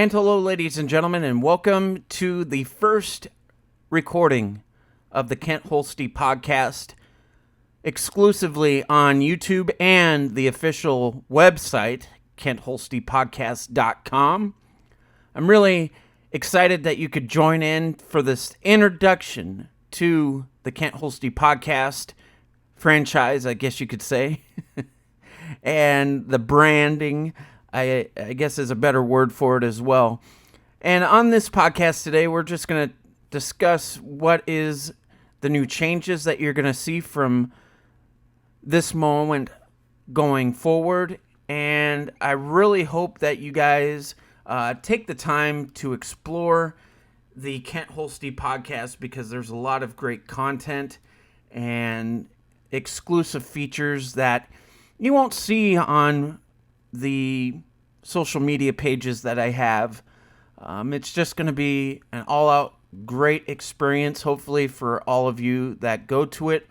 And hello, ladies and gentlemen, and welcome to the first recording of the Kent Holste podcast, exclusively on YouTube and the official website, KentHolstePodcast.com. I'm really excited that you could join in for this introduction to the Kent Holste podcast franchise, I guess you could say, and the branding, I guess is a better word for it as well. And on this podcast today, we're just going to discuss what is the new changes that you're going to see from this moment going forward. And I really hope that you guys take the time to explore the Kent Holste podcast, because there's a lot of great content and exclusive features that you won't see on the social media pages that I have. It's just going to be an all-out great experience, hopefully, for all of you that go to it,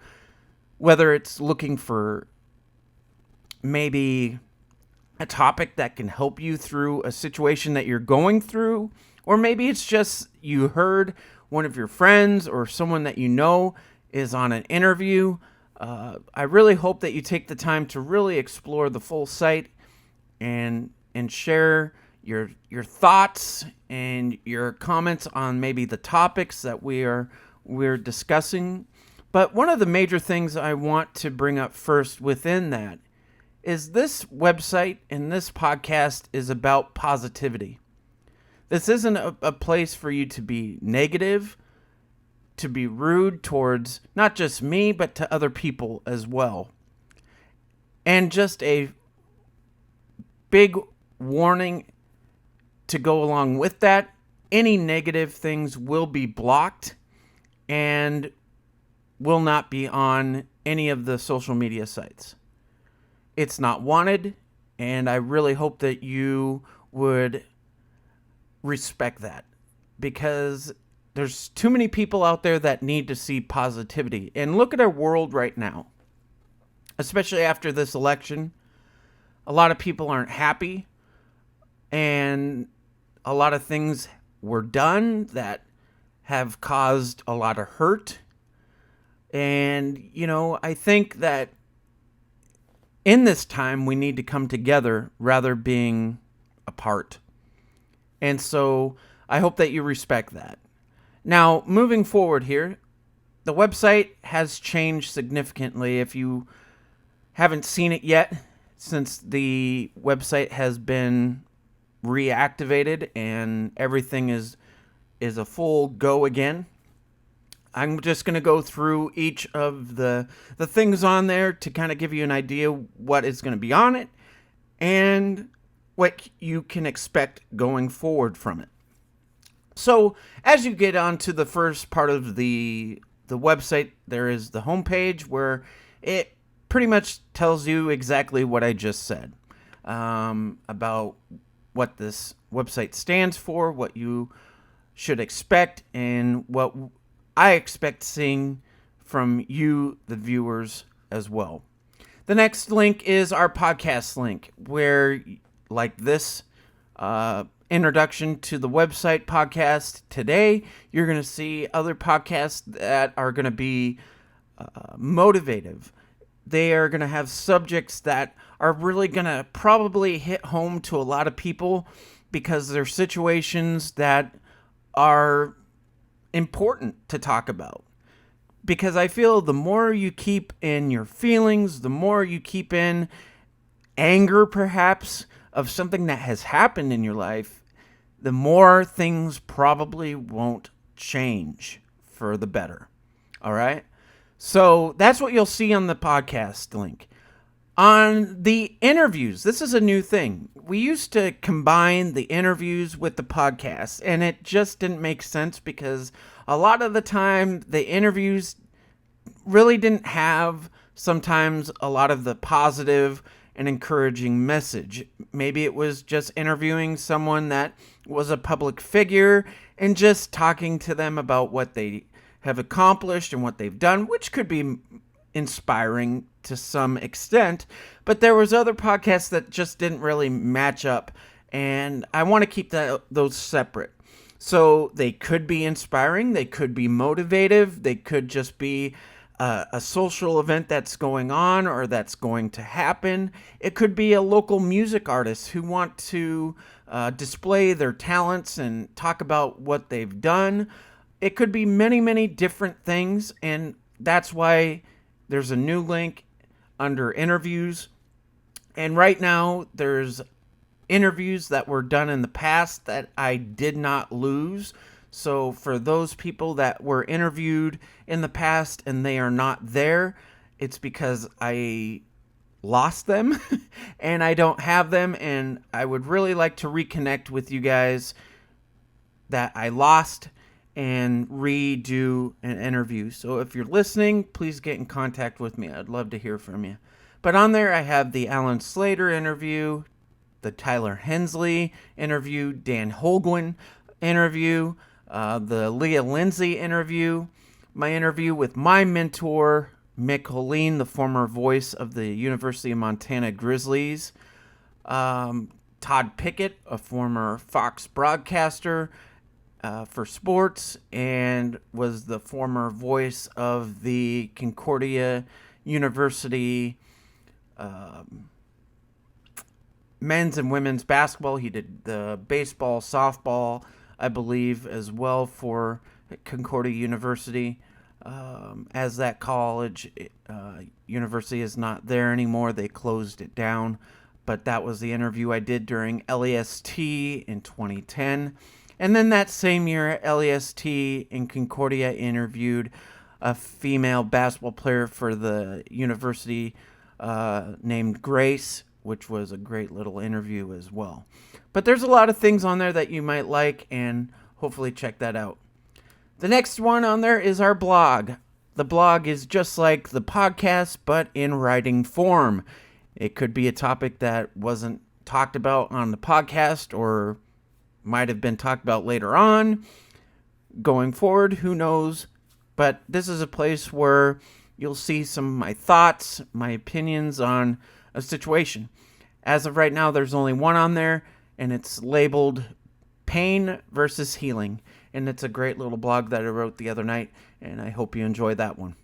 whether it's looking for maybe a topic that can help you through a situation that you're going through, or maybe it's just you heard one of your friends or someone that you know is on an interview. I really hope that you take the time to really explore the full site and share your thoughts and your comments on maybe the topics that we're discussing. But one of the major things I want to bring up first within that is this website and this podcast is about positivity. This isn't a place for you to be negative, to be rude towards not just me, but to other people as well. And just a big warning to go along with that: any negative things will be blocked and will not be on any of the social media sites. It's not wanted, and I really hope that you would respect that, because there's too many people out there that need to see positivity. And look at our world right now, especially after this election. A lot of people aren't happy, and a lot of things were done that have caused a lot of hurt. And, I think that in this time we need to come together rather being apart. And so I hope that you respect that. Now, moving forward here, the website has changed significantly. If you haven't seen it yet, since the website has been reactivated and everything is a full go again, I'm just going to go through each of the things on there to kind of give you an idea what is going to be on it and what you can expect going forward from it. So as you get on to the first part of the website, there is the homepage, where it pretty much tells you exactly what I just said about what this website stands for, what you should expect, and what I expect seeing from you, the viewers, as well. The next link is our podcast link, where, like this introduction to the website podcast today, you're going to see other podcasts that are going to be motivative. They are going to have subjects that are really going to probably hit home to a lot of people, because they're situations that are important to talk about. Because I feel the more you keep in your feelings, the more you keep in anger perhaps of something that has happened in your life, the more things probably won't change for the better. All right? So that's what you'll see on the podcast link. On the interviews, this is a new thing. We used to combine the interviews with the podcast, and it just didn't make sense, because a lot of the time the interviews really didn't have sometimes a lot of the positive and encouraging message. Maybe it was just interviewing someone that was a public figure and just talking to them about what they have accomplished and what they've done, which could be inspiring to some extent. But there was other podcasts that just didn't really match up and I want to keep those separate. So they could be inspiring, they could be motivative, they could just be a social event that's going on or that's going to happen. It could be a local music artist who want to display their talents and talk about what they've done. It could be many, many different things, and that's why there's a new link under interviews. And right now, there's interviews that were done in the past that I did not lose. So for those people that were interviewed in the past and they are not there, it's because I lost them and I don't have them, and I would really like to reconnect with you guys that I lost and redo an interview. So if you're listening, please get in contact with me. I'd love to hear from you. But on there, I have the Alan Slater interview, the Tyler Hensley interview, Dan Holguin interview, the Leah Lindsay interview, my interview with my mentor, Mick Holeen, the former voice of the University of Montana Grizzlies, Todd Pickett, a former Fox broadcaster for sports, and was the former voice of the Concordia University men's and women's basketball. He did the baseball, softball, I believe, as well for Concordia University. As that college university is not there anymore, they closed it down. But that was the interview I did during LEST in 2010. And then that same year, LEST in Concordia interviewed a female basketball player for the university named Grace, which was a great little interview as well. But there's a lot of things on there that you might like, and hopefully check that out. The next one on there is our blog. The blog is just like the podcast, but in writing form. It could be a topic that wasn't talked about on the podcast or might have been talked about later on. Going forward, who knows? But this is a place where you'll see some of my thoughts, my opinions on a situation. As of right now, there's only one on there, and it's labeled Pain versus Healing. And it's a great little blog that I wrote the other night, and I hope you enjoy that one.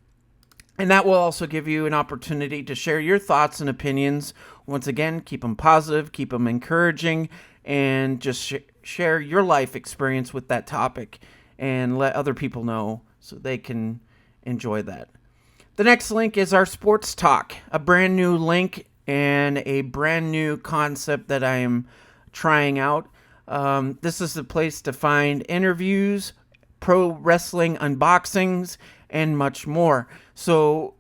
And that will also give you an opportunity to share your thoughts and opinions. Once again, keep them positive, keep them encouraging, and just share your life experience with that topic and let other people know so they can enjoy that. The next link is our Sports Talk, a brand new link and a brand new concept that I am trying out. This is the place to find interviews, pro wrestling unboxings, and much more. So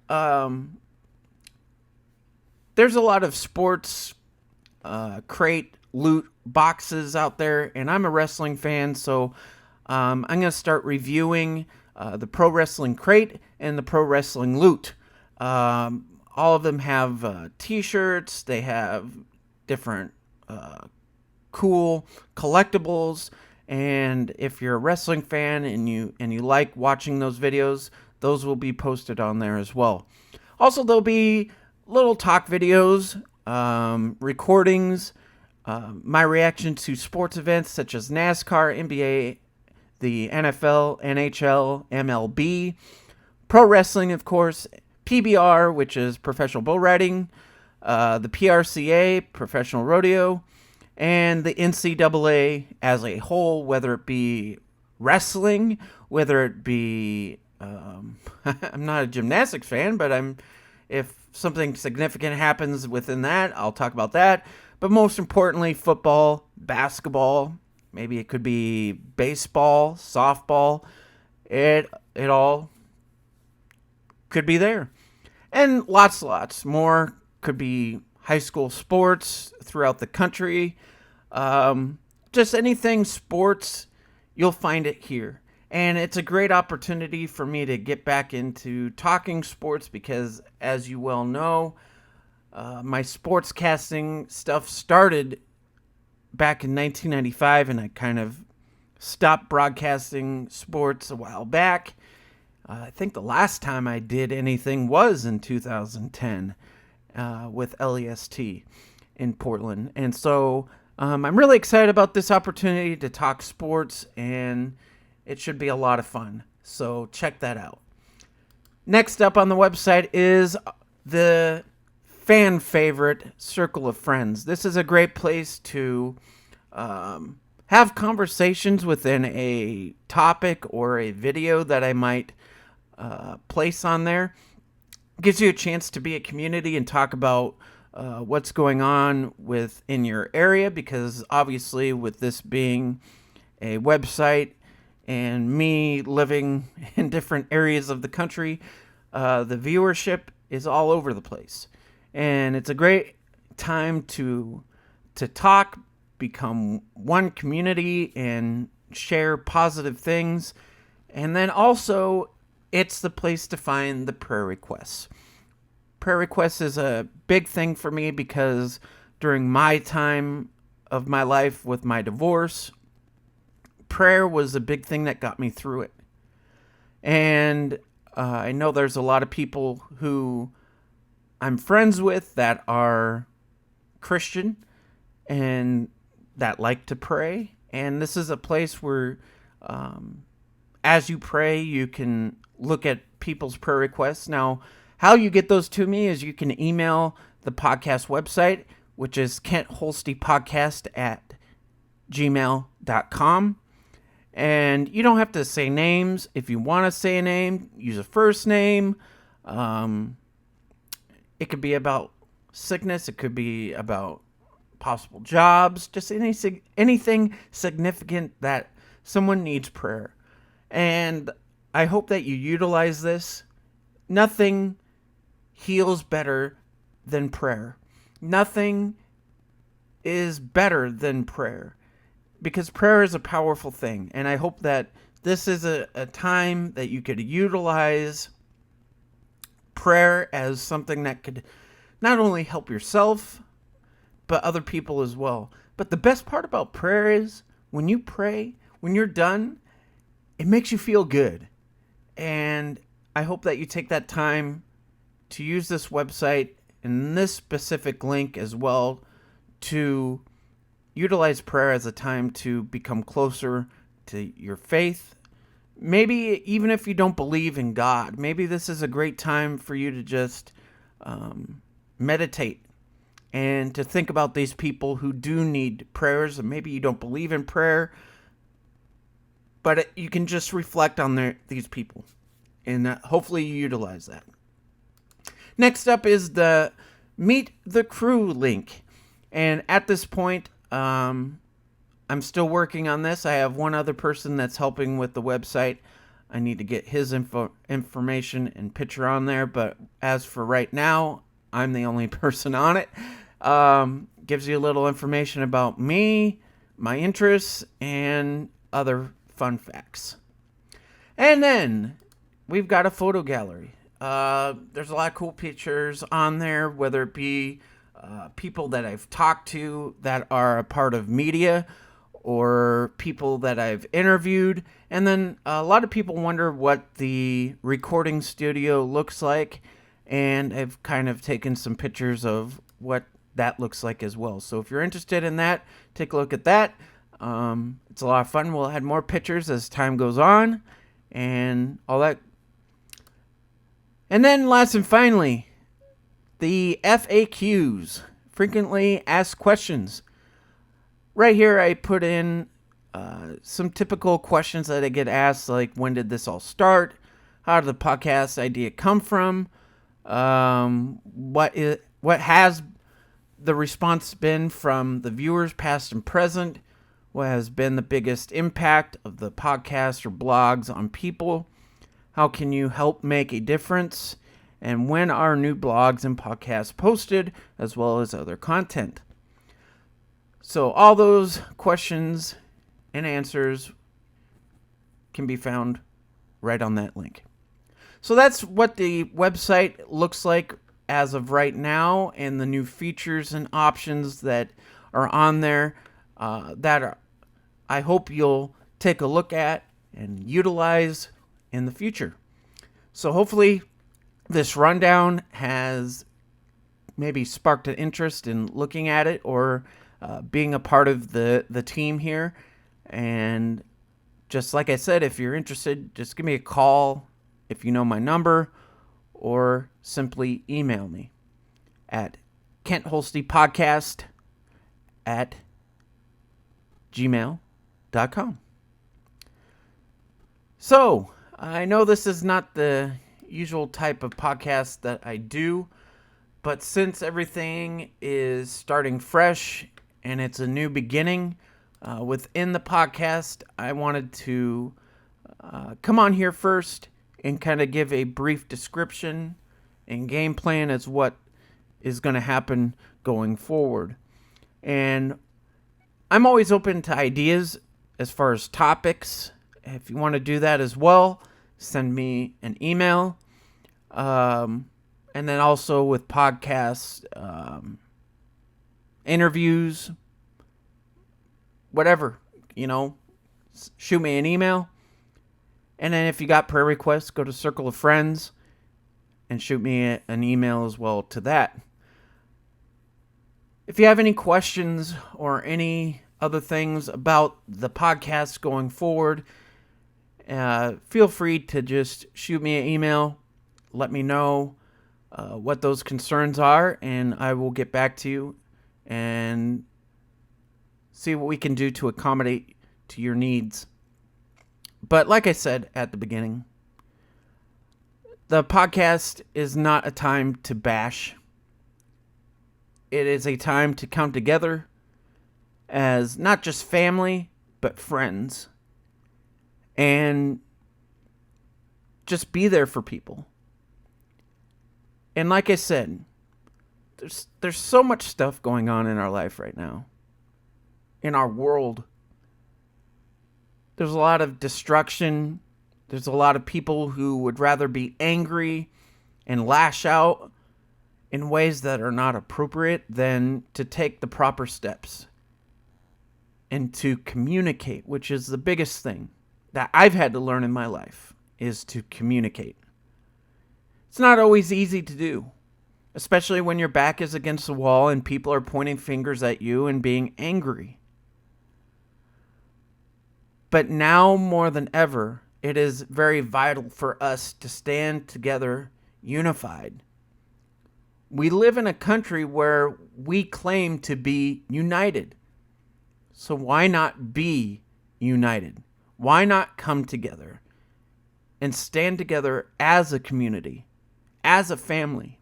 there's a lot of sports crate loot boxes out there, and I'm a wrestling fan, so I'm going to start reviewing the Pro Wrestling Crate and the Pro Wrestling Loot. All of them have t-shirts, they have different cool collectibles, and if you're a wrestling fan and you like watching those videos, those will be posted on there as well. Also, there'll be little talk videos, recordings, my reaction to sports events such as NASCAR, NBA, the NFL, NHL, MLB, pro wrestling, of course, PBR, which is professional bull riding, the PRCA, professional rodeo, and the NCAA as a whole, whether it be wrestling, whether it be, I'm not a gymnastics fan, but if something significant happens within that, I'll talk about that. But most importantly, football, basketball, maybe it could be baseball, softball, it all could be there. And lots more. Could be high school sports throughout the country. Just anything sports, you'll find it here. And it's a great opportunity for me to get back into talking sports because, as you well know, my sportscasting stuff started back in 1995, and I kind of stopped broadcasting sports a while back. I think the last time I did anything was in 2010 with LEST in Portland. And so I'm really excited about this opportunity to talk sports, and it should be a lot of fun. So check that out. Next up on the website is the fan favorite Circle of Friends. This is a great place to have conversations within a topic or a video that I might place on there. Gives you a chance to be a community and talk about what's going on within your area, because obviously with this being a website and me living in different areas of the country, the viewership is all over the place. And it's a great time to talk, become one community, and share positive things. And then also, it's the place to find the prayer requests. Prayer requests is a big thing for me because during my time of my life with my divorce, prayer was a big thing that got me through it. And I know there's a lot of people who I'm friends with that are Christian and that like to pray. And this is a place where, as you pray, you can look at people's prayer requests. Now, how you get those to me is you can email the podcast website, which is kentholstepodcast@gmail.com. And you don't have to say names. If you want to say a name, use a first name. It could be about sickness. It could be about possible jobs. Just anything significant that someone needs prayer. And I hope that you utilize this. Nothing heals better than prayer. Nothing is better than prayer, because prayer is a powerful thing. And I hope that this is a time that you could utilize prayer as something that could not only help yourself, but other people as well. But the best part about prayer is when you pray, when you're done, it makes you feel good. And I hope that you take that time to use this website and this specific link as well to utilize prayer as a time to become closer to your faith. Maybe even if you don't believe in God, maybe this is a great time for you to just meditate and to think about these people who do need prayers. And maybe you don't believe in prayer, but you can just reflect on these people, and hopefully you utilize that. Next up is the Meet the Crew link. And at this point, I'm still working on this. I have one other person that's helping with the website. I need to get his information and picture on there. But as for right now, I'm the only person on it. Gives you a little information about me, my interests, and other fun facts. And then we've got a photo gallery. There's a lot of cool pictures on there, whether it be people that I've talked to that are a part of media, or people that I've interviewed. And then a lot of people wonder what the recording studio looks like, and I've kind of taken some pictures of what that looks like as well. So if you're interested in that, take a look at that. It's a lot of fun. We'll add more pictures as time goes on and all that. And then last and finally, the FAQs, frequently asked questions. Right here I put in some typical questions that I get asked, like when did this all start? How did the podcast idea come from? What has the response been from the viewers, past and present? What has been the biggest impact of the podcast or blogs on people? How can you help make a difference? And when are new blogs and podcasts posted, as well as other content? So all those questions and answers can be found right on that link. So that's what the website looks like as of right now, and the new features and options that are on there I hope you'll take a look at and utilize in the future. So hopefully this rundown has maybe sparked an interest in looking at it, or being a part of the team here. And just like I said, if you're interested, just give me a call if you know my number, or simply email me at kentholstepodcast@gmail.com. So, I know this is not the usual type of podcast that I do, but since everything is starting fresh and it's a new beginning within the podcast, I wanted to come on here first and kind of give a brief description and game plan as what is going to happen going forward. And I'm always open to ideas as far as topics. If you want to do that as well, send me an email. And then also with podcasts, interviews, whatever, shoot me an email. And then if you got prayer requests, go to Circle of Friends and shoot me an email as well to that. If you have any questions or any other things about the podcast going forward, feel free to just shoot me an email. Let me know what those concerns are, and I will get back to you and see what we can do to accommodate to your needs. But like I said at the beginning, the podcast is not a time to bash. It is a time to come together as not just family, but friends. And just be there for people. And like I said, there's so much stuff going on in our life right now. In our world. There's a lot of destruction. There's a lot of people who would rather be angry and lash out in ways that are not appropriate than to take the proper steps and to communicate, which is the biggest thing that I've had to learn in my life, is to communicate. It's not always easy to do, especially when your back is against the wall and people are pointing fingers at you and being angry. But now more than ever, it is very vital for us to stand together, unified. We live in a country where we claim to be united. So why not be united? Why not come together and stand together as a community, as a family?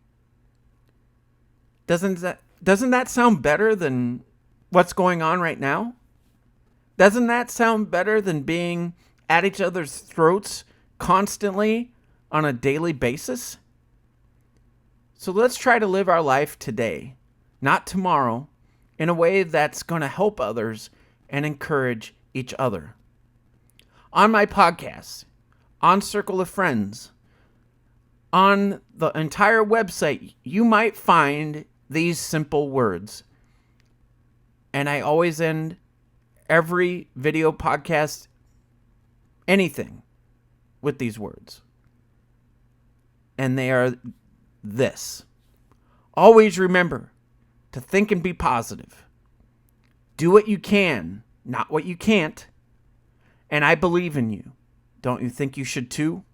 Doesn't that sound better than what's going on right now? Doesn't that sound better than being at each other's throats constantly on a daily basis? So let's try to live our life today, not tomorrow, in a way that's going to help others and encourage each other. On my podcast, on Circle of Friends, on the entire website, you might find these simple words. And I always end every video podcast, anything, with these words. And they are this. Always remember to think and be positive. Do what you can, not what you can't. And I believe in you. Don't you think you should too?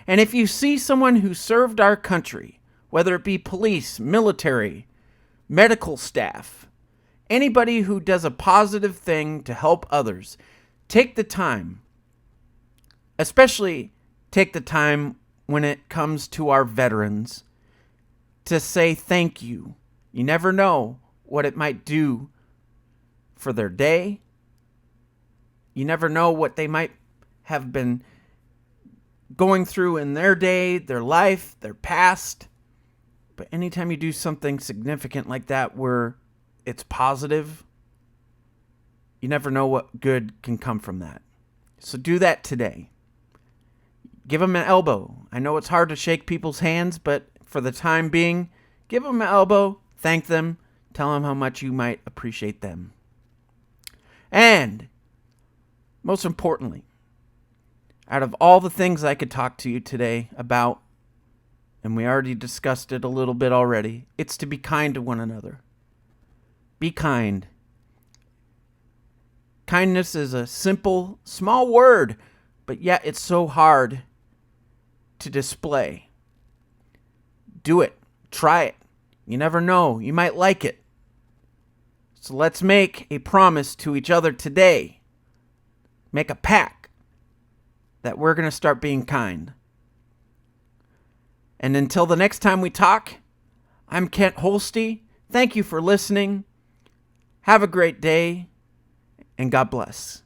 And if you see someone who served our country, whether it be police, military, medical staff, anybody who does a positive thing to help others, take the time, especially take the time when it comes to our veterans, to say thank you. You never know what it might do for their day. You never know what they might have been going through in their day, their life, their past. But anytime you do something significant like that where it's positive, you never know what good can come from that. So do that today. Give them an elbow. I know it's hard to shake people's hands, but for the time being, give them an elbow, thank them, tell them how much you might appreciate them. And most importantly, out of all the things I could talk to you today about, and we already discussed it a little bit already, it's to be kind to one another. Be kind. Kindness is a simple, small word, but yet it's so hard to display. Do it. Try it. You never know. You might like it. So let's make a promise to each other today. Make a pact that we're going to start being kind. And until the next time we talk, I'm Kent Holste. Thank you for listening. Have a great day, and God bless.